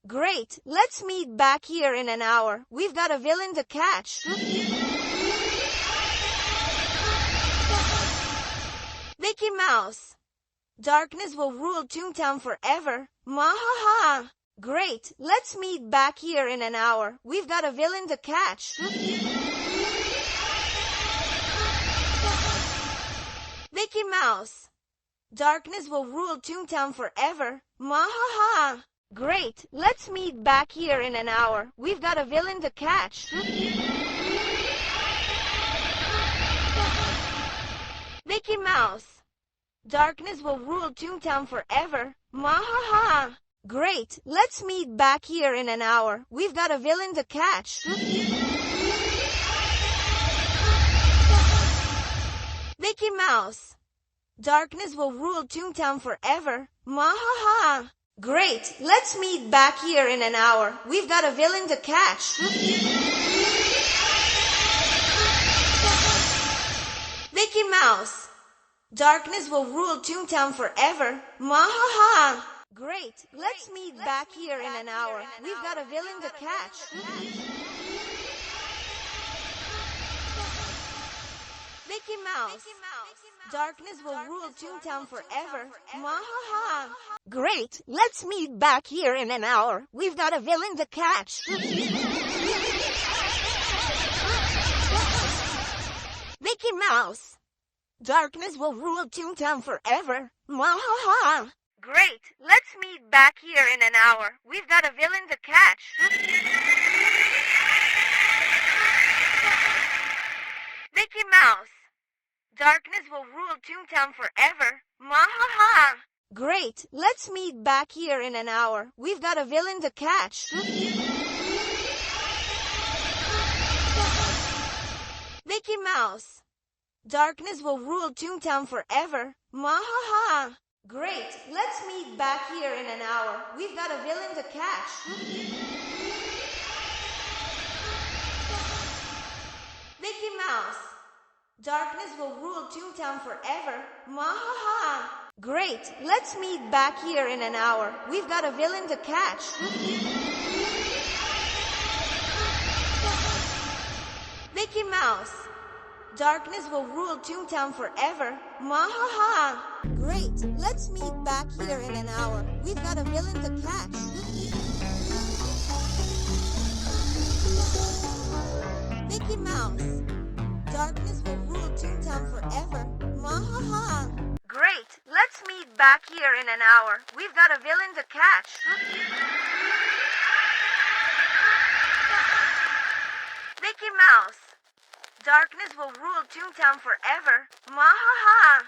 Great, let's meet back here in an hour. We've got a villain to catch. Mickey Mouse. Darkness will rule Toontown forever. Mahaha. Great, let's meet back here in an hour. We've got a villain to catch. Mickey Mouse. Darkness will rule Toontown forever. Mahaha. Great, let's meet back here in an hour. We've got a villain to catch. Mickey Mouse. Darkness will rule Toontown forever. Mahaha. Great, let's meet back here in an hour. We've got a villain to catch. Mickey Mouse. Darkness will rule Toontown forever. Mahaha. Great, let's meet back here in an hour. We've got a villain to catch. Mickey Mouse. Darkness will rule Toontown forever. Mahaha. Great, let's meet back here in an hour. We've got a villain to catch. Mickey Mouse. Darkness will rule Toontown forever. Mahaha. Great, let's meet back here in an hour. We've got a villain to catch. Mickey Mouse. Darkness will rule Toontown forever. Mahaha. Great, let's meet back here in an hour. We've got a villain to catch. Mickey Mouse. Darkness will rule Toontown forever. Mahaha. Great, let's meet back here in an hour. We've got a villain to catch. Mickey Mouse. Darkness will rule Toontown forever. Mahaha. Great, let's meet back here in an hour. We've got a villain to catch. Mickey Mouse. Darkness will rule Toontown forever. Mahaha. Great, let's meet back here in an hour. We've got a villain to catch. Mickey Mouse. Darkness will rule Toontown forever. Mahaha. Great, let's meet back here in an hour. We've got a villain to catch. Mickey Mouse. Darkness will rule Toontown forever. Mahaha. Great, let's meet back here in an hour. We've got a villain to catch. Mickey Mouse. Darkness will rule Toontown forever. Mahaha.